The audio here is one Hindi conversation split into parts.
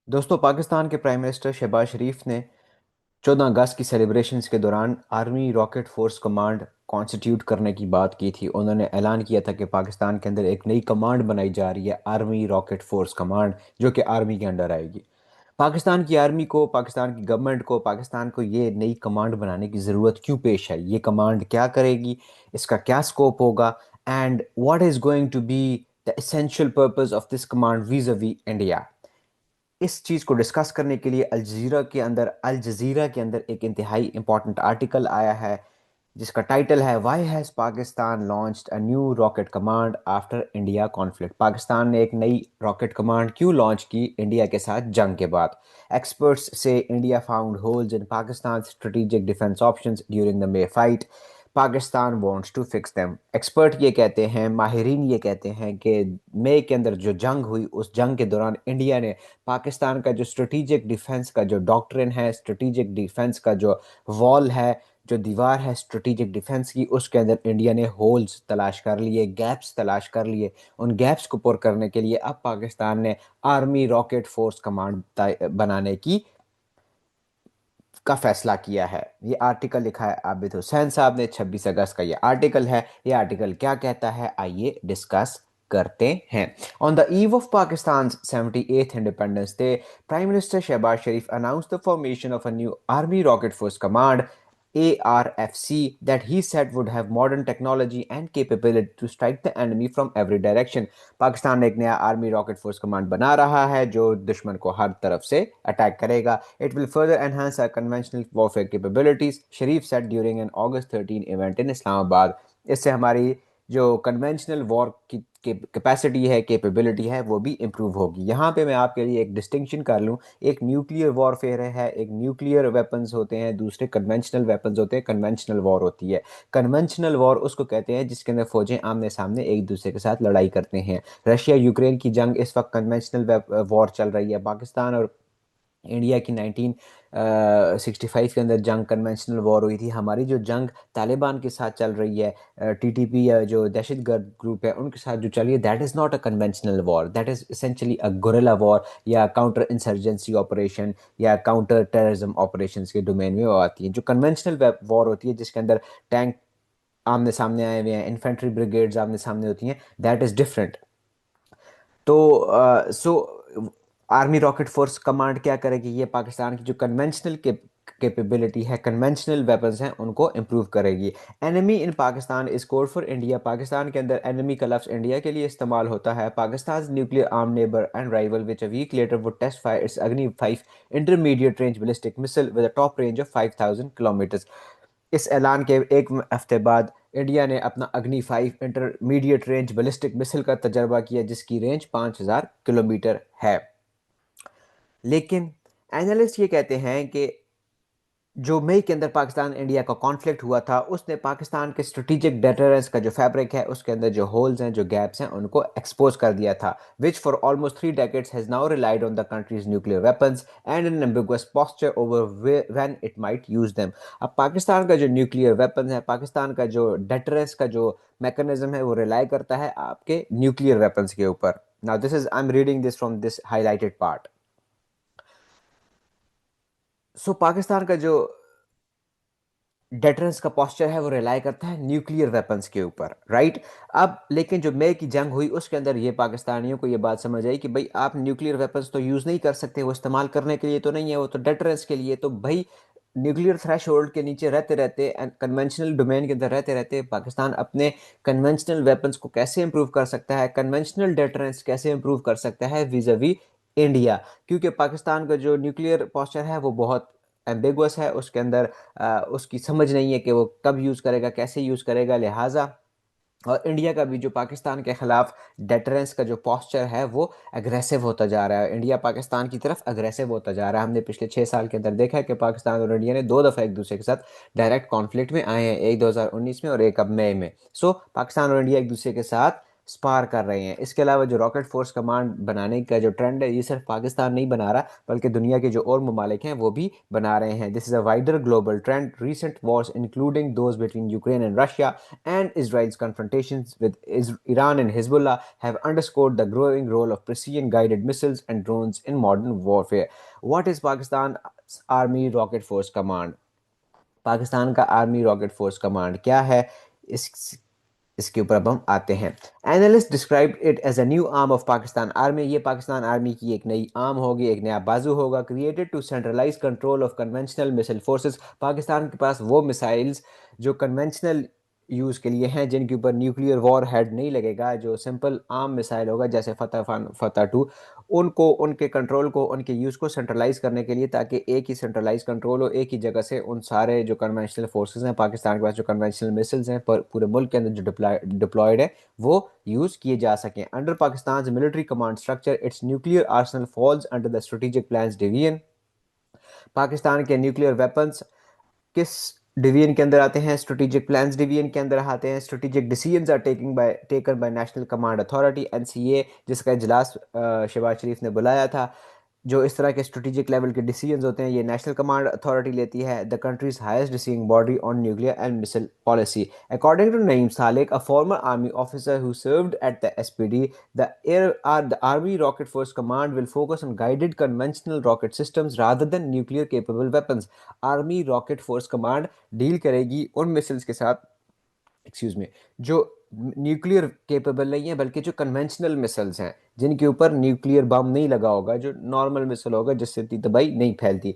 दोस्तों, पाकिस्तान के प्राइम मिनिस्टर शहबाज शरीफ ने 14 अगस्त की सेलिब्रेशंस के दौरान army rocket force command constitute करने की बात की थी। उन्होंने ऐलान किया था कि पाकिस्तान के अंदर एक नई कमांड बनाई जा रही है, आर्मी रॉकेट फोर्स कमांड, जो कि आर्मी के अंडर आएगी। पाकिस्तान की आर्मी को, पाकिस्तान की गवर्नमेंट को, पाकिस्तान को ये नई कमांड बनाने की ज़रूरत क्यों पेश है? ये कमांड क्या करेगी? इसका क्या स्कोप होगा? And what is going to be the essential purpose of this command vis-a-vis India? इस चीज़ को डिस्कस करने के लिए अल जज़ीरा के अंदर एक इंतहाई इंपॉर्टेंट आर्टिकल आया है, जिसका टाइटल है why has Pakistan launched a new rocket command after India conflict. Pakistan ने एक नई रॉकेट कमांड क्यों लॉन्च की इंडिया के साथ जंग के बाद? एक्सपर्ट्स से India found holes in Pakistan strategic defence options during the May fight. Pakistan wants to fix them. Expert ये कहते हैं, माहिरीन ये कहते हैं कि मई के अंदर जो जंग हुई, उस जंग के दौरान इंडिया ने पाकिस्तान का जो स्ट्रेटेजिक डिफेंस का जो डॉक्ट्रिन है, स्ट्रेटेजिक डिफेंस का जो वॉल है, जो दीवार है स्ट्रेटेजिक डिफेंस की, उसके अंदर इंडिया ने होल्स तलाश कर लिए, गैप्स तलाश कर लिए। उन गैप्स को पुर करने के लिए अब पाकिस्तान ने आर्मी रॉकेट फोर्स कमांड बनाने की का फैसला किया है। ये आर्टिकल लिखा है आबिद हुसैन साहब ने, 26 अगस्त का ये आर्टिकल है। ये आर्टिकल क्या कहता है, आइए डिस्कस करते हैं। On the eve of Pakistan 78th independence day, prime minister Shehbaz Sharif announced the formation of a new army rocket force command, ARFC, that he said would have modern technology and capability to strike the enemy from every direction. Pakistan एक नया आर्मी रॉकेट फोर्स कमांड बना रहा है जो दुश्मन को हर तरफ से अटैक करेगा। It will further enhance our conventional warfare capabilities, Sharif said during an August 13 event in Islamabad. इससे हमारी जो कन्वेंशनल वॉर की कैपेसिटी है, कैपेबिलिटी है, वो भी इम्प्रूव होगी। यहाँ पे मैं आपके लिए एक डिस्टिंक्शन कर लूँ। एक न्यूक्लियर वॉरफेयर है, एक न्यूक्लियर वेपन्स होते हैं, दूसरे कन्वेंशनल वेपन्स होते हैं, कन्वेंशनल वॉर होती है। कन्वेंशनल वॉर उसको कहते हैं जिसके अंदर फौजें आमने सामने एक दूसरे के साथ लड़ाई करते हैं। रशिया यूक्रेन की जंग इस वक्त कन्वेंशनल वॉर चल रही है। पाकिस्तान और इंडिया की 1965 के अंदर जंग कन्वेंशनल वॉर हुई थी। हमारी जो जंग तालिबान के साथ चल रही है, TTP या जो दहशतगर्द ग्रुप है उनके साथ जो चल रही है, that is not a conventional war, that is essentially a guerrilla war या काउंटर इंसर्जेंसी ऑपरेशन या काउंटर टेररिज्म ऑपरेशन के डोमेन में वो आती है। जो कन्वेंशनल वॉर होती है जिसके अंदर टैंक आमने सामने आए हुए हैं, इन्फेंट्री ब्रिगेड्स आमने सामने होती हैं, that is different. So army rocket force command क्या करेगी? ये पाकिस्तान की जो कन्वेंशनल कैपेबिलिटी है, कन्वेंशनल वेपन्स हैं, उनको इम्प्रूव करेगी। Enemy in Pakistan is code for India. Pakistan के अंदर एनिमी का लफ्ज़ इंडिया के लिए इस्तेमाल होता है। Pakistan nuclear arm neighbour and rival which a week later would test fire its Agni 5 intermediate range ballistic missile with a top range of 5000 kilometre. इस ऐलान के एक हफ्ते बाद इंडिया ने अपना अग्नि 5 इंटरमीडिएट रेंज बैलिस्टिक मिसाइल का तजर्बा किया, जिसकी रेंज 5000 किलोमीटर है। लेकिन एनालिस्ट ये कहते हैं कि जो मई के अंदर पाकिस्तान इंडिया का कॉन्फ्लिक्ट हुआ था, उसने पाकिस्तान के स्ट्रेटेजिक डेटरेंस का जो फैब्रिक है, उसके अंदर जो होल्स हैं, जो गैप्स हैं, उनको एक्सपोज कर दिया था, which for almost 3 decades has now relied on the country's nuclear weapons and an ambiguous posture over when it might use them. अब पाकिस्तान का जो न्यूक्लियर वेपन है, पाकिस्तान का जो डेटरेंस का जो मैकेनिज्म है, वो रिलाई करता है आपके न्यूक्लियर वेपन्स के ऊपर। Now this is, I am reading this from this highlighted part. So Pakistan का जो डेटरेंस का पोस्चर है, वो रिलाई करता है न्यूक्लियर वेपन्स के ऊपर, राइट? अब लेकिन जो मई की जंग हुई, उसके अंदर ये पाकिस्तानियों को ये बात समझ आई कि भाई आप न्यूक्लियर वेपन्स तो यूज़ नहीं कर सकते, वो इस्तेमाल करने के लिए तो नहीं है, वो तो डेटरेंस के लिए। तो भाई न्यूक्लियर थ्रेश होल्ड के नीचे रहते रहते एंड कन्वेंशनल डोमेन के अंदर रहते रहते पाकिस्तान अपने कन्वेंशनल वेपन्स को कैसे इंप्रूव कर सकता है, कन्वेंशनल डेटरेंस कैसे इंप्रूव कर सकता है vis-a-vis इंडिया? क्योंकि पाकिस्तान का जो न्यूक्लियर पोस्चर है वो बहुत एम्बिगुअस है, उसके अंदर उसकी समझ नहीं है कि वो कब यूज़ करेगा, कैसे यूज़ करेगा। लिहाजा और इंडिया का भी जो पाकिस्तान के खिलाफ डेटरेंस का जो पोस्चर है, वो एग्रेसिव होता जा रहा है। इंडिया पाकिस्तान की तरफ एग्रेसिव होता जा रहा है। हमने पिछले 6 साल के अंदर देखा है कि पाकिस्तान और इंडिया ने 2 दफ़ा एक दूसरे के साथ डायरेक्ट कॉन्फ्लिक्ट में आए हैं, एक 2019 में और एक अब मई में। सो पाकिस्तान और इंडिया एक दूसरे के साथ स्पार कर रहे हैं। इसके अलावा जो रॉकेट फोर्स कमांड बनाने का जो ट्रेंड है, ये सिर्फ पाकिस्तान नहीं बना रहा, बल्कि दुनिया के जो और ममालिक हैं वो भी बना रहे हैं। This is a wider global trend. Recent Wars including those between Ukraine and Russia and Israel's confrontations with Iran and Hezbollah have underscored the growing role of precision guided missiles and drones in modern warfare. What is Pakistan's Army Rocket Force Command? Pakistan का आर्मी रॉकेट फोर्स कमांड क्या है, इस इसके ऊपर अब हम आते हैं। Analyst describe it as a new arm of Pakistan army. ये पाकिस्तान आर्मी की एक नई आर्म होगी, एक नया बाजू होगा। Created to centralise control of conventional missile forces. Pakistan के पास वो मिसाइल्स जो कन्वेंशनल यूज़ के लिए हैं, जिनके ऊपर न्यूक्लियर वॉर हेड नहीं लगेगा, जो सिंपल आर्म मिसाइल होगा जैसे फतह टू, उनको, उनके कंट्रोल को, उनके यूज़ को सेंट्रलाइज करने के लिए, ताकि एक ही सेंट्रलाइज कंट्रोल हो, एक ही जगह से उन सारे जो कन्वेंशनल फोर्सेस हैं, पाकिस्तान के पास जो कन्वेंशनल मिसाइल्स हैं पर पूरे मुल्क के अंदर जो डिप्लॉयड है, वो यूज़ किए जा सकें। Under Pakistan military command structure, it's nuclear Arsenal falls under the strategic plans division. Pakistan के न्यूक्लियर वेपन्स किस डिवीजन के अंदर आते हैं? स्ट्रेटेजिक प्लान्स डिवीजन के अंदर आते हैं। Strategic decisions are taken by national command authority, NCA, जिसका इजलास शहबाज शरीफ ने बुलाया था। जो इस तरह के स्ट्रेटेजिक लेवल के डिसीजंस होते हैं, ये नेशनल कमांड अथॉरिटी लेती है, the country's highest deciding body on nuclear and missile policy. According to Naeem Salik, a former army officer who served at the SPD, the army rocket force command will focus on guided conventional rocket systems rather than nuclear capable weapons. Army rocket force command deal करेगी उन मिसाइल्स के साथ, एक्सक्यूज मी, जो न्यूक्लियर केपेबल नहीं है, बल्कि जो कन्वेंशनल मिसाइल्स हैं, जिनके ऊपर न्यूक्लियर बम नहीं लगा होगा, जो नॉर्मल मिसाइल होगा जिससे इतनी तबाही नहीं फैलती।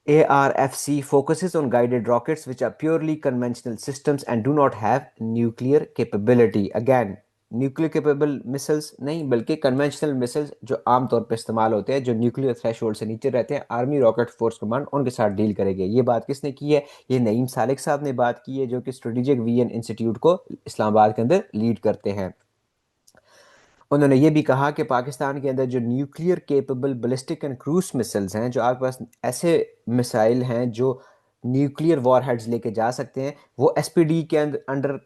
ARFC focuses on guided rockets which are purely conventional systems and do not have nuclear capability. Again, nuclear capable missiles नहीं, बल्कि कन्वेंशनल मिसाइल्स जो आमतौर पर इस्तेमाल होते हैं, जो न्यूक्लियर थ्रेशोल्ड से नीचे रहते हैं, आर्मी रॉकेट फोर्स कमांड उनके साथ डील करेगी। ये बात किसने की है? ये नईम सालिक साहब ने बात की है, जो कि स्ट्रेटेजिक वीएन इंस्टीट्यूट को इस्लामाबाद के अंदर लीड करते हैं। उन्होंने ये भी कहा कि पाकिस्तान के अंदर जो nuclear capable ballistic and cruise missiles हैं, जो आपके पास ऐसे मिसाइल हैं जो न्यूक्लियर वॉरहेड्स लेके जा सकते हैं, वो एसपीडी के अंडर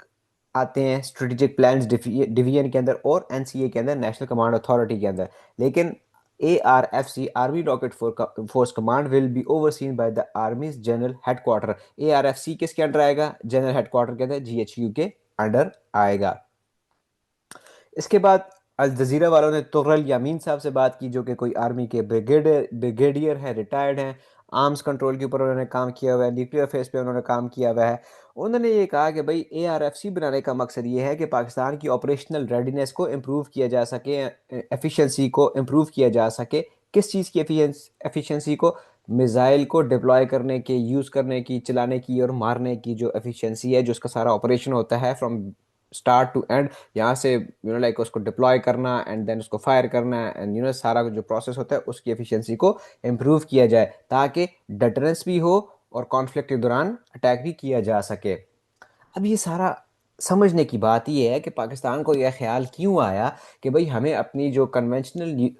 आते हैं, स्ट्रेटेजिक प्लान्स डिवीजन के अंदर, और एनसीए के अंदर, नेशनल कमांड अथॉरिटी के अंदर। लेकिन ARFC army rocket force command will be overseen by the armies general headquarter. ARFC किसके अंडर आएगा? जनरल हेडक्वार्टर के अंदर, GHQ के अंडर आएगा। इसके बाद अल जजीरा वालों ने तुगरल यामीन साहब से बात की, जो कि कोई आर्मी के ब्रिगेडियर हैं, रिटायर्ड हैं। आर्म्स कंट्रोल के ऊपर उन्होंने काम किया हुआ है, न्यूक्लियर अफेयर्स पे उन्होंने काम किया हुआ है। उन्होंने ये कहा कि भाई ARFC बनाने का मकसद ये है कि पाकिस्तान की ऑपरेशनल रेडीनेस को इम्प्रूव किया जा सके, एफिशिएंसी को इम्प्रूव किया जा सके। किस चीज़ की एफिशिएंसी को? मिसाइल को डिप्लॉय करने के, यूज़ करने की, चलाने की और मारने की जो एफिशिएंसी है, जो उसका सारा ऑपरेशन होता है फ्रॉम स्टार्ट टू एंड, यहाँ से लाइक उसको डिप्लॉय करना एंड देन उसको फायर करना एंड सारा जो प्रोसेस होता है, उसकी एफिशिएंसी को इम्प्रूव किया जाए, ताकि डटरेंस भी हो और कॉन्फ्लिक्ट के दौरान अटैक भी किया जा सके। अब ये सारा समझने की बात ये है कि पाकिस्तान को यह ख्याल क्यों आया कि भाई हमें अपनी जो कन्वेंशनल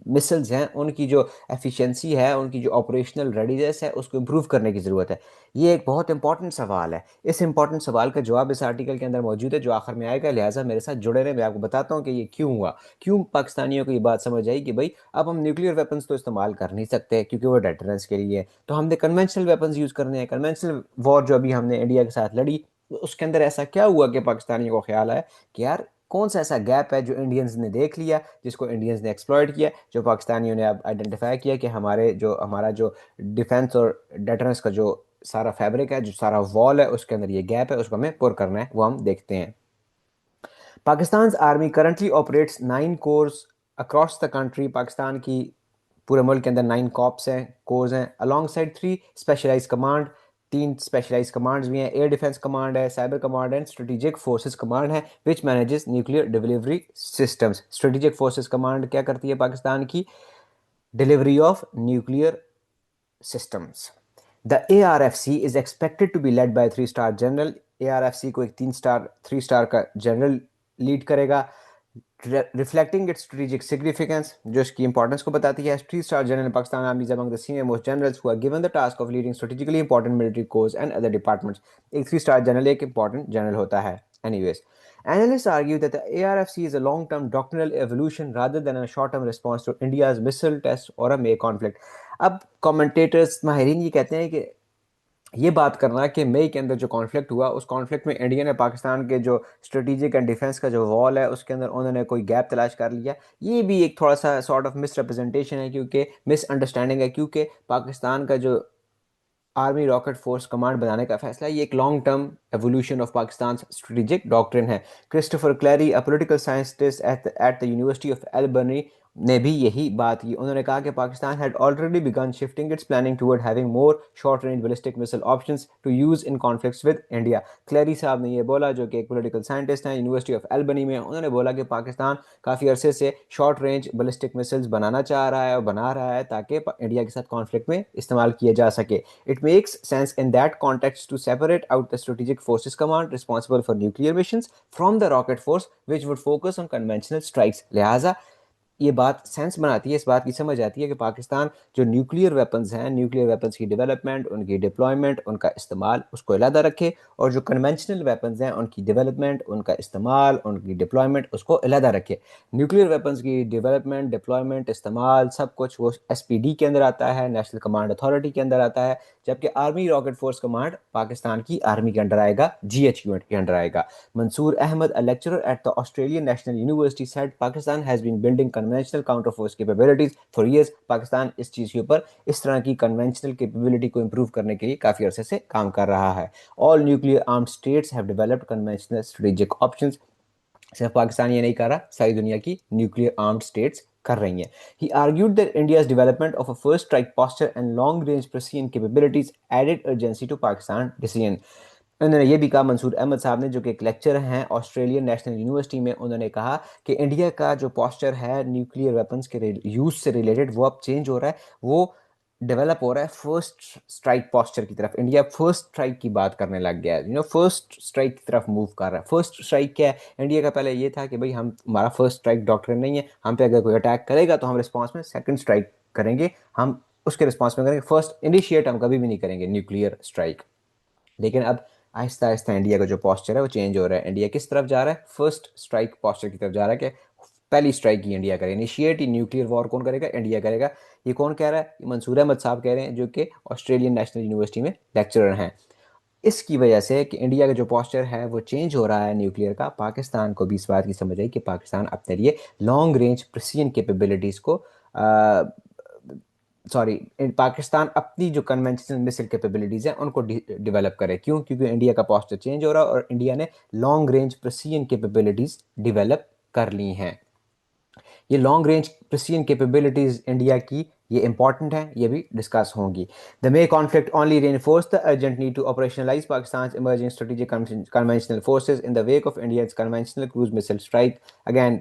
मिसाइल्स हैं, उनकी जो एफिशिएंसी है, उनकी जो ऑपरेशनल रेडीनेस है, उसको इम्प्रूव करने की ज़रूरत है। ये एक बहुत इंपॉर्टेंट सवाल है। इस इंपॉर्टेंट सवाल का जवाब इस आर्टिकल के अंदर मौजूद है, जो आखिर में आएगा। लिहाजा मेरे साथ जुड़े रहे, मैं आपको बताता हूँ कि ये क्यों हुआ, क्यों पाकिस्तानियों को ये बात समझ आई कि भाई अब हम न्यूक्लियर वेपन्स तो इस्तेमाल कर नहीं सकते क्योंकि वो डेटरेंस के लिए है, तो हमने कन्वेंशनल वेपन्स यूज़ करने हैं। कन्वेंशनल वॉर जो अभी हमने इंडिया के साथ लड़ी, तो उसके अंदर ऐसा क्या हुआ कि पाकिस्तानियों को ख्याल आया कि यार कौन सा ऐसा गैप है जो इंडियंस ने देख लिया, जिसको इंडियंस ने एक्सप्लॉइट किया, जो पाकिस्तानियों ने अब आइडेंटिफाई किया कि हमारा जो डिफेंस और डेटरेंस का जो सारा फैब्रिक है, जो सारा वॉल है, उसके अंदर ये गैप है, उसको हमें पुर करना है। वो हम देखते हैं। Pakistan army currently operates 9 course across the country. Pakistan की पूरे मुल्क के अंदर 9 कॉप्स हैं, कोर्स हैं, alongside 3 specialise command. 3 specialise commands भी हैं। एयर डिफेंस कमांड है, cyber command and strategic forces command है, which manages nuclear delivery systems. Strategic forces command क्या करती है? पाकिस्तान की delivery of nuclear systems. The ARFC is expected to be led by a 3-star general. ARFC को एक 3 स्टार का जनरल लीड करेगा, रिफ्लेक्टिंग इट्स स्ट्रेटेजिक सिग्निफिकेंस, जो इसकी इंपॉर्टेंस को बताती है। Three star general Pakistan army among the senior most generals who are given the task of leading strategically important military corps and other departments. एक 3-स्टार जनरल एक इंपॉर्टेंट जनरल होता है। Anyways, Analysts argue that the ARFC is a long-term doctrinal evolution rather than a short-term response to India's missile test or a May conflict. अब कमेंटेटर्स माहिरीन ये कहते हैं कि ये बात करना कि मई के अंदर जो कॉन्फ्लिक्ट हुआ उस कॉन्फ्लिक्ट में इंडिया ने पाकिस्तान के जो स्ट्रेटेजिक एंड डिफेंस का जो वॉल है उसके अंदर उन्होंने कोई गैप तलाश कर लिया, ये भी एक थोड़ा सा सॉर्ट ऑफ मिस रिप्रेजेंटेशन है, क्योंकि मिसअंडरस्टैंडिंग है, क्योंकि पाकिस्तान का जो आर्मी रॉकेट फोर्स कमांड बनाने का फैसला ये एक long term evolution of Pakistan strategic doctrine है। Christopher Clary, a political scientist at the university of Albany, ने भी यही बात की। उन्होंने कहा कि Pakistan had already begun shifting its planning toward having more short range ballistic missile options to use in conflicts with India. Clary साहब ने ये बोला, जो कि एक पॉलिटिकल साइंटिस्ट हैं यूनिवर्सिटी ऑफ एल्बनी में। उन्होंने बोला कि पाकिस्तान काफ़ी अरसे से शॉर्ट रेंज बैलिस्टिक मिसाइल्स बनाना चाह रहा है और बना रहा है ताकि इंडिया के साथ कॉन्फ्लिक्ट में इस्तेमाल किया जा सके। It makes sense in that context to separate out the Strategic Forces Command responsible for nuclear missions from the Rocket Force, which would focus on conventional strikes. लिहाजा ये बात सेंस बनाती है, इस बात की समझ आती है कि पाकिस्तान जो न्यूक्लियर वेपन्स हैं, न्यूक्लियर वेपन्स की डेवलपमेंट, उनकी डिप्लॉयमेंट, उनका इस्तेमाल, उसको अलहदा रखे, और जो कन्वेंशनल वेपन्स हैं उनकी डेवलपमेंट, उनका इस्तेमाल, उनकी डिप्लॉयमेंट, उसको अलहदा रखे। न्यूक्लियर वेपन्स की डेवलपमेंट, डिप्लॉयमेंट, इस्तेमाल सब कुछ वो एसपीडी के अंदर आता है, नेशनल कमांड अथॉरिटी के अंदर आता है, जबकि army rocket force command Pakistan की आर्मी के अंडर आएगा, जीएचक्यू के अंडर आएगा। Mansoor Ahmad, a lecturer at the Australian National University, said Pakistan has been building conventional counterforce capabilities for years. Pakistan इस चीज़ के ऊपर, इस तरह की कन्वेंशनल कैपेबिलिटी को इम्प्रूव करने के लिए काफ़ी अरसे से काम कर रहा है। All nuclear armed states have developed conventional strategic options. सिर्फ पाकिस्तान ये नहीं कर रहा, सारी दुनिया की न्यूक्लियर आर्म्ड स्टेट्स कर रही हैं। He argued that India's development of a first strike posture and long range precision capabilities added urgency to Pakistan decision. उन्होंने ये भी कहा, मंसूर अहमद साहब ने, जो कि एक लेक्चर हैं ऑस्ट्रेलियन नेशनल यूनिवर्सिटी में, उन्होंने कहा कि इंडिया का जो पोस्चर है न्यूक्लियर वेपन्स के यूज़ से रिलेटेड वो अब चेंज हो रहा है, वो डेवलप हो रहा है फर्स्ट स्ट्राइक पोस्चर की तरफ। इंडिया फर्स्ट स्ट्राइक की बात करने लग गया है, फर्स्ट स्ट्राइक की तरफ मूव कर रहा है। फर्स्ट स्ट्राइक क्या है? इंडिया का पहले ये था कि भाई हम, हमारा फर्स्ट स्ट्राइक डॉक्ट्रिन नहीं है, हम पे अगर कोई अटैक करेगा तो हम रिस्पॉन्स में सेकंड स्ट्राइक करेंगे, हम उसके रिस्पॉन्स में करेंगे, फर्स्ट इनिशिएट हम कभी भी नहीं करेंगे न्यूक्लियर स्ट्राइक। लेकिन अब आहिस्ता आहिस्ता इंडिया का जो पोस्चर है वो चेंज हो रहा है। इंडिया किस तरफ जा रहा है? फर्स्ट स्ट्राइक पोस्चर की तरफ जा रहा है कि पहली स्ट्राइक ही इंडिया करे, इनिशिएट ही न्यूक्लियर वॉर कौन करेगा? इंडिया करेगा। ये कौन कह रहा है? ये मंसूर अहमद साहब कह रहे हैं, जो कि ऑस्ट्रेलियन नेशनल यूनिवर्सिटी में लेक्चरर हैं। इसकी वजह से कि इंडिया का जो पोस्चर है वो चेंज हो रहा है न्यूक्लियर का, पाकिस्तान को भी इस बात की समझ आई कि पाकिस्तान अपने लिए लॉन्ग रेंज प्रिसीजन कैपेबिलिटीज़ को, सॉरी, पाकिस्तान अपनी जो कन्वेंशनल मिसाइल कैपेबिलिटीज़ हैं उनको डेवलप करे। क्यों? क्योंकि इंडिया का पोस्चर चेंज हो रहा है और इंडिया ने long range precision capabilities develop कर ली हैं। ये long range precision capabilities India की ये इंपॉर्टेंट है, ये भी डिस्कस होंगी। The May conflict only reinforce the urgent need to operationalise Pakistan emerging strategic conventional forces in the wake of India's conventional cruise missile strike. Again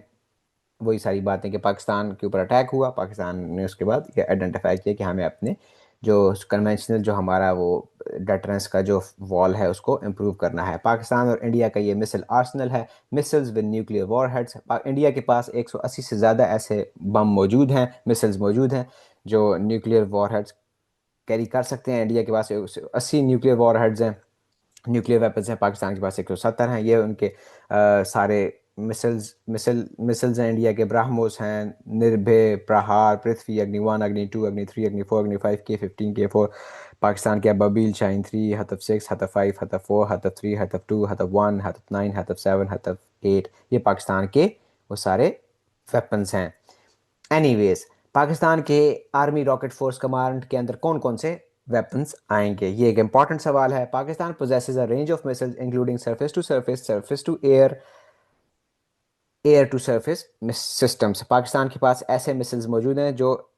वही सारी बातें कि पाकिस्तान के ऊपर अटैक हुआ, पाकिस्तान ने उसके बाद ये आइडेंटिफाई किया कि हमें अपने जो कन्वेंशनल, जो हमारा वो डेटरेंस का जो वॉल है उसको इम्प्रूव करना है। पाकिस्तान और इंडिया का ये मिसाइल आर्सनल है, missiles with nuclear war heads. India के पास 180 से ज़्यादा ऐसे बम मौजूद हैं, मिसाइल्स मौजूद हैं जो न्यूक्लियर वॉर हेड्स कैरी कर सकते हैं। इंडिया के पास 80 न्यूक्लियर वॉर हेड्स हैं, न्यूक्लियर वेपन्स हैं। पाकिस्तान के पास 170 हैं। ये उनके सारे मिसल्स हैं। इंडिया के ब्राह्मोस हैं, निर्भय, प्रहार, पृथ्वी, अग्नि 1, अग्नि 2, अग्नि 3, अग्नि 4, अग्नि 5, K-15, K4। पाकिस्तान के बबील, शाहीन 3, हतफ 6, हतफ 5, हतफ 4, हतफ 3, हतफ 2, हतफ 1, हतफ 9, हतफ 7, हतफ 8। ये पाकिस्तान के वो सारे वेपन्स हैं। एनीवेज, पाकिस्तान के आर्मी रॉकेट फोर्स कमांड के अंदर कौन कौन से वेपन्स आएंगे, ये एक इंपॉर्टेंट सवाल है। Pakistan possesses a range of missiles including surface to surface, surface to air, air to surface systems. Pakistan के पास ऐसे मिसाइल्स मौजूद हैं जो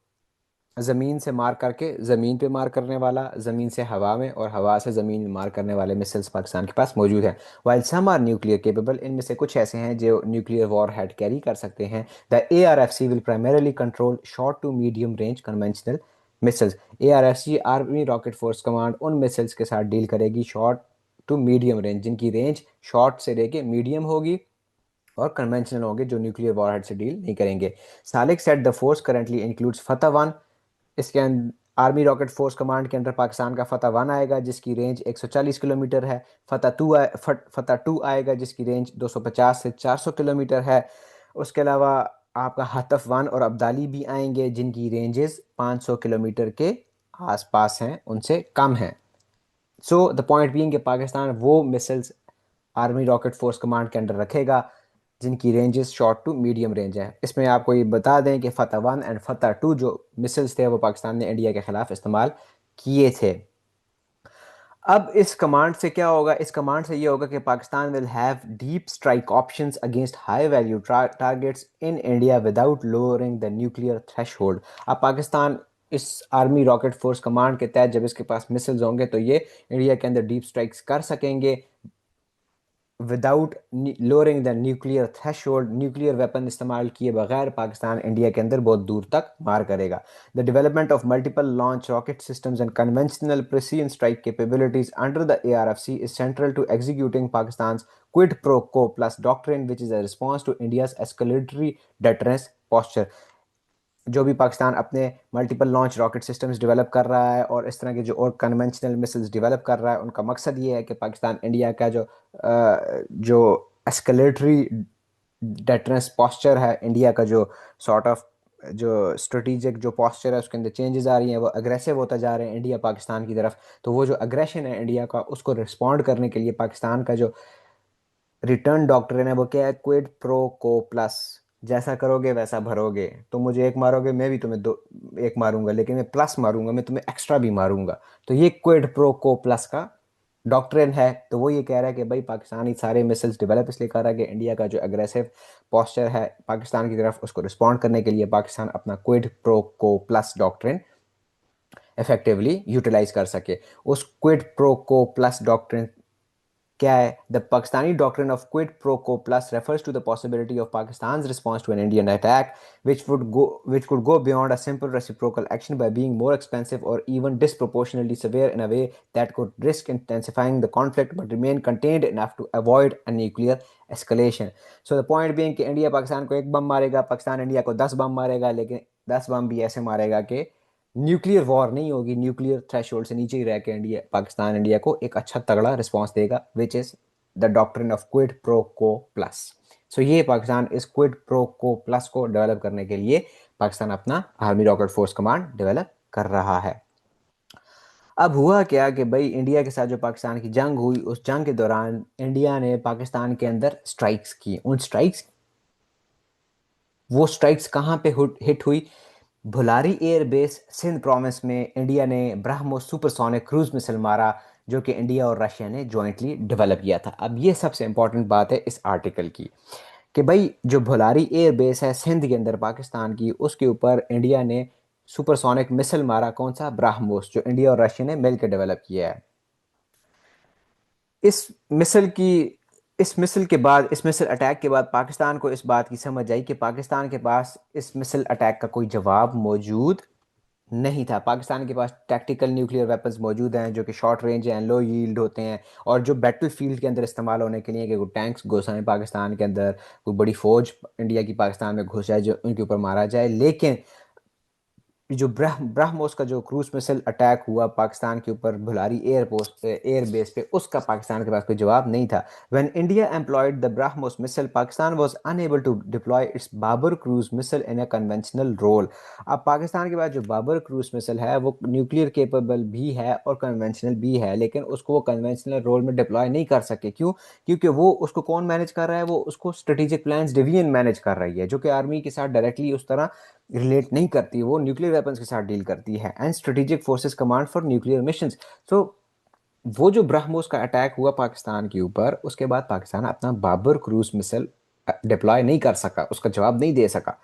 ज़मीन से मार करके ज़मीन पे मार करने वाला, ज़मीन से हवा में और हवा से ज़मीन में मार करने वाले मिसाइल्स पाकिस्तान के पास मौजूद हैं। While some are nuclear capable, इनमें से कुछ ऐसे हैं जो न्यूक्लियर वॉर हेड कैरी कर सकते हैं। The ARFC will primarily control short to medium range conventional missiles. ARFC army rocket force command उन मिसाइल्स के साथ डील करेगी शॉर्ट टू मीडियम रेंज, जिनकी रेंज शॉर्ट से लेके मीडियम होगी और कन्वेंशनल होंगे, जो न्यूक्लियर वॉरहेड से डील नहीं करेंगे। Salik set the force currently includes फतह 1। इसके आर्मी रॉकेट फोर्स कमांड के अंडर पाकिस्तान का फतह 1 आएगा जिसकी रेंज 140 किलोमीटर है। फतह 2 आएगा जिसकी रेंज 250 से 400 किलोमीटर है। उसके अलावा आपका हतफ 1 और अब्दाली भी आएंगे जिनकी रेंजेस 500 किलोमीटर के आसपास हैं, उनसे कम हैं। सो द पॉइंट बीइंग कि पाकिस्तान वो missiles army rocket force command के अंडर रखेगा जिनकी ranges short to medium range है। इसमें आपको ये बता दें कि फतह 1 एंड फतह 2 जो मिसाइल्स थे वो पाकिस्तान ने इंडिया के खिलाफ इस्तेमाल किए थे। अब इस कमांड से क्या होगा, इस कमांड से ये होगा कि Pakistan will have deep strike options against high value targets in India without lowering the nuclear threshold. अब पाकिस्तान इस आर्मी रॉकेट फोर्स कमांड के तहत जब इसके पास मिसाइल्स होंगे तो ये इंडिया के अंदर डीप स्ट्राइक्स कर सकेंगे without lowering the nuclear threshold. Nuclear weapon इस्तेमाल किए बगैर पाकिस्तान इंडिया के अंदर बहुत दूर तक मार करेगा। The development of multiple launch rocket systems and conventional precision strike capabilities under the ARFC is central to executing Pakistan quid pro quo plus doctrine which is a response to India's escalatory deterrence posture. जो भी पाकिस्तान अपने multiple launch rocket systems develop कर रहा है और इस तरह के जो और कन्वेंशनल मिसाइल्स डेवलप कर रहा है, उनका मकसद ये है कि पाकिस्तान इंडिया का जो एस्केलेटरी डेटरेंस पॉस्चर है, इंडिया का जो सॉर्ट ऑफ जो स्ट्रेटिजिक जो पॉस्चर है उसके अंदर चेंजेस आ रही हैं, वो अग्रेसिव होता जा रहे हैं इंडिया पाकिस्तान की तरफ। तो वो जो अग्रेशन है इंडिया का उसको रिस्पॉन्ड करने के लिए पाकिस्तान का जो रिटर्न डॉक्ट्रिन है वो क्या है, क्विड प्रो को प्लस। जैसा करोगे वैसा भरोगे, तुम मुझे एक मारोगे मैं भी तुम्हें दो एक मारूंगा, लेकिन मैं प्लस मारूंगा, मैं तुम्हें एक्स्ट्रा भी मारूंगा। तो ये क्विड प्रो को प्लस का डॉक्ट्रिन है। तो वो ये कह रहा है कि भाई पाकिस्तानी सारे मिसाइल्स डेवलप इसलिए कर रहा है कि इंडिया का जो अग्रेसिव पॉस्चर है पाकिस्तान की तरफ उसको रिस्पॉन्ड करने के लिए पाकिस्तान अपना Kwid pro quo plus doctrine effectively utilise कर सके। उस Kwid pro quo plus doctrine क्या है? The Pakistani doctrine of Kwid pro quo plus refers to the possibility of Pakistan's response to an Indian attack which could go beyond a simple reciprocal action by being more expensive or even disproportionately severe in a way that could risk intensifying the conflict but remain contained enough to avoid a nuclear escalation. So the point being कि इंडिया पाकिस्तान को एक बम मारेगा, पाकिस्तान इंडिया को 10 बम मारेगा, लेकिन 10 बम भी ऐसे मारेगा कि न्यूक्लियर वॉर नहीं होगी, न्यूक्लियर थ्रेशोल्ड से नीचे ही रह के इंडिया पाकिस्तान इंडिया को एक अच्छा तगड़ा रिस्पॉन्स देगा, which is the doctrine of Kwid pro quo plus. सो ये पाकिस्तान इस क्विड प्रो को प्लस को डेवलप करने के लिए पाकिस्तान अपना army rocket force command develop कर रहा है। अब हुआ क्या कि भाई इंडिया के साथ जो पाकिस्तान की जंग हुई, उस जंग के दौरान इंडिया ने पाकिस्तान के अंदर स्ट्राइक्स की। उन स्ट्राइक्स वो स्ट्राइक्स कहाँ पे हिट हुई? भुलारी एयरबेस सिंध प्रोविंस में इंडिया ने ब्रह्मोस सुपरसोनिक क्रूज मिसाइल मारा जो कि इंडिया और रशिया ने जॉइंटली डेवलप किया था। अब ये सबसे इंपॉर्टेंट बात है इस आर्टिकल की कि भाई जो भुलारी एयरबेस है सिंध के अंदर पाकिस्तान की, उसके ऊपर इंडिया ने सुपरसोनिक मिसाइल मारा। कौन सा? ब्रह्मोस, जो इंडिया और रशिया ने मिलकर डेवलप किया है। इस मिसाइल की इस मिसाइल के बाद, इस मिसाइल अटैक के बाद पाकिस्तान को इस बात की समझ आई कि पाकिस्तान के पास इस मिसाइल अटैक का कोई जवाब मौजूद नहीं था। पाकिस्तान के पास टैक्टिकल न्यूक्लियर वेपन्स मौजूद हैं जो कि शॉर्ट रेंज हैं, लो यील्ड होते हैं और जो बैटल फील्ड के अंदर इस्तेमाल होने के लिए कि कोई टैंक्स घुस आए पाकिस्तान के अंदर, कोई बड़ी फौज इंडिया की पाकिस्तान में घुस जाए जो उनके ऊपर मारा जाए। लेकिन जो ब्रह्मोस का जो क्रूज मिसाइल अटैक हुआ पाकिस्तान के ऊपर भुलारी एयरबेस पे, उसका पाकिस्तान के पास कोई जवाब नहीं था। When India employed the BrahMos missile Pakistan was unable to deploy its Babur cruise missile in a conventional role. अब पाकिस्तान के पास जो बाबर क्रूज मिसाइल है वो न्यूक्लियर केपेबल भी है और कन्वेंशनल भी है, लेकिन उसको वो कन्वेंशनल रोल में डिप्लॉय नहीं कर सके। क्यों? क्योंकि वो उसको कौन मैनेज कर रहा है? वो उसको स्ट्रेटेजिक प्लान्स डिवीजन मैनेज कर रही है जो कि आर्मी के साथ डायरेक्टली उस तरह रिलेट नहीं करती, वो न्यूक्लियर वेपन्स के साथ डील करती है। And strategic forces command for nuclear missions. So वो जो ब्रह्मोस का अटैक हुआ पाकिस्तान के ऊपर, उसके बाद पाकिस्तान अपना बाबर क्रूज मिसाइल डिप्लॉय नहीं कर सका, उसका जवाब नहीं दे सका।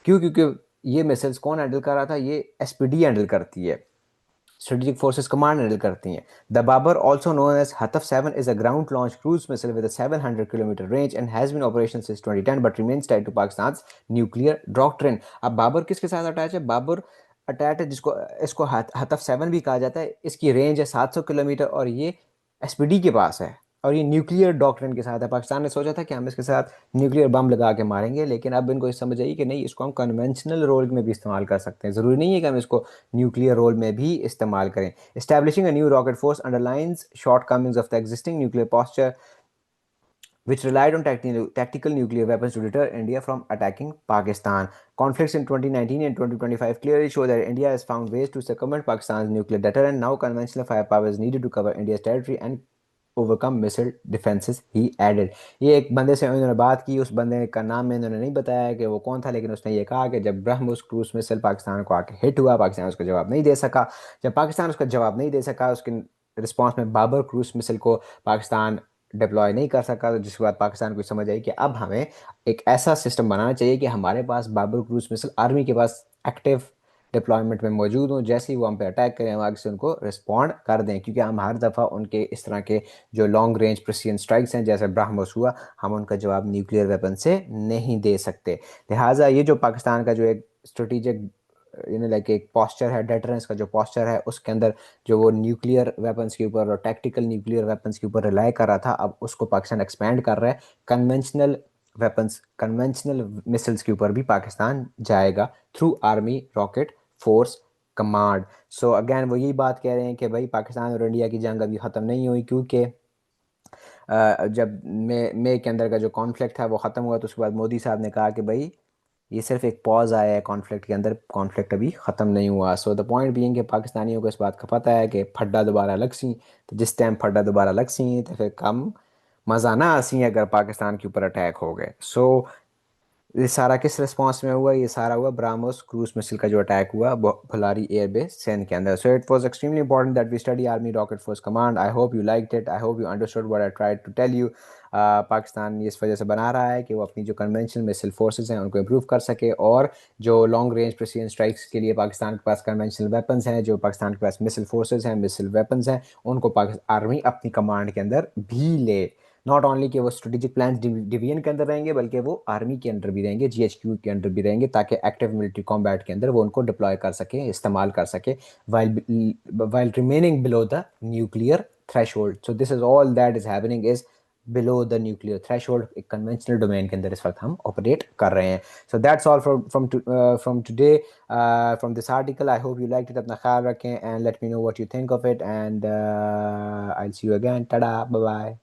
क्यों? क्योंकि ये मिसाइल्स कौन हैंडल कर रहा था? ये एसपीडी हैंडल करती है, स्ट्रेटेजिक फोर्सेस कमांड हैंडल करती हैं। The Babar also known as Hatf 7 is a ground launch cruise missile with a 700 kilometre range and has been operational since 2010 but remains tied to Pakistan nuclear doctrine. अब बाबर किसके साथ अटैच है? बाबर अटैच है जिसको इसको हतफ 7 भी कहा जाता है। इसकी रेंज है 700 किलोमीटर और ये एसपीडी के पास है। और ये न्यूक्लियर डॉक्ट्रिन के साथ है। पाकिस्तान ने सोचा था कि हम इसके साथ न्यूक्लियर बम लगा के मारेंगे, लेकिन अब इनको इस समझ आई कि नहीं, इसको हम कन्वेंशनल रोल में भी इस्तेमाल कर सकते हैं, ज़रूरी नहीं है कि हम इसको न्यूक्लियर रोल में भी इस्तेमाल करें। Establishing a new rocket force underlines shortcomings of the existing nuclear posture which relied on tactical nuclear weapons to deter India from attacking Pakistan. Conflicts in 2019 and 2025 clearly show that India has found ways to circumvent Pakistan's nuclear deterrent. Now, conventional firepower is needed to cover India's territory and overcome missile defenses, he added. ये एक बंदे से उन्होंने बात की, उस बंदे का नाम में उन्होंने नहीं बताया कि वो कौन था, लेकिन उसने ये कहा कि जब ब्रह्मोस क्रूज मिसाइल पाकिस्तान को आके हिट हुआ, पाकिस्तान उसका जवाब नहीं दे सका। जब पाकिस्तान उसका जवाब नहीं दे सका, उसके रिस्पॉन्स में बाबर क्रूज मिसाइल को पाकिस्तान डिप्लॉय नहीं कर सका, तो जिसके बाद पाकिस्तान को समझ आई कि अब हमें एक ऐसा सिस्टम बनाना चाहिए कि हमारे पास बाबर क्रूज मिसाइल आर्मी के पास एक्टिव डिप्लॉयमेंट में मौजूद हों, जैसे ही वो हम पे अटैक करें हम आगे से उनको रिस्पॉन्ड कर दें, क्योंकि हम हर दफ़ा उनके इस तरह के जो लॉन्ग रेंज प्रिसीजन स्ट्राइक्स हैं जैसे ब्रह्मोस हुआ, हम उनका जवाब न्यूक्लियर वेपन से नहीं दे सकते। लिहाजा ये जो पाकिस्तान का जो एक स्ट्रेटिजिक लाइक एक पॉस्चर है, डेटरेंस का जो पॉस्चर है, उसके अंदर जो वो न्यूक्लियर वेपन्स के ऊपर और टैक्टिकल न्यूक्लियर वेपन्स के ऊपर रिलाई कर रहा था, अब उसको पाकिस्तान एक्सपैंड कर रहा है। कन्वेंशनल वेपन्स, कन्वेंशनल मिसाइल्स के ऊपर भी पाकिस्तान जाएगा through army rocket force command. So again वो यही बात कह रहे हैं कि भाई पाकिस्तान और इंडिया की जंग अभी ख़त्म नहीं हुई, क्योंकि जब मई के अंदर का जो कॉन्फ्लिक्ट था वो ख़त्म हुआ, तो उसके बाद मोदी साहब ने कहा कि भाई ये सिर्फ एक पॉज आया है कॉन्फ्लिक्ट के अंदर, कॉन्फ्लिक्ट अभी ख़त्म नहीं हुआ। सो द पॉइंट बीइंग कि पाकिस्तानियों को इस बात का पता है कि फड्डा दोबारा लग सी, तो जिस टाइम फड्डा दोबारा लग सी तो फिर कम मज़ा ना आसी अगर पाकिस्तान के ऊपर अटैक हो गए। सो ये सारा किस रिस्पांस में हुआ? ये सारा हुआ ब्राह्मोस क्रूज मिसाइल का जो अटैक हुआ भुलारी एयरबेस सिंध के अंदर। So it was extremely important that we study army rocket force command. I hope you liked it, I hope you understood what I tried to tell you. Pakistan ये इस वजह से बना रहा है कि वो अपनी जो कन्वेंशनल मिसाइल फोर्सेज हैं उनको इम्प्रूव कर सके, और जो लॉन्ग रेंज प्रिसीजन स्ट्राइक्स के लिए पाकिस्तान के पास कन्वेंशनल वेपन्स हैं, जो पाकिस्तान के पास मिसाइल फोर्सेज हैं, मिसाइल वेपन्स हैं, उनको पाकिस्तान आर्मी अपनी कमांड के अंदर भी ले। नॉट ओनली कि वो स्ट्रेटेजिक प्लान डिवीजन के अंदर रहेंगे, बल्कि वो आर्मी के अंदर भी रहेंगे, जीएचक्यू के अंदर भी रहेंगे, ताकि एक्टिव मिलिट्री कॉम्बैट के अंदर वो उनको डिप्लॉय कर सके, इस्तेमाल कर सके, while remaining below the nuclear threshold. So this is all that is happening is below the nuclear threshold. एक कन्वेंशनल डोमेन के अंदर इस वक्त हम ऑपरेट कर रहे हैं। So that's all from today, from this article. I hope you like it. अपना ख्याल रखें and let me know what you think of it, and I see you again. Tata, bye bye.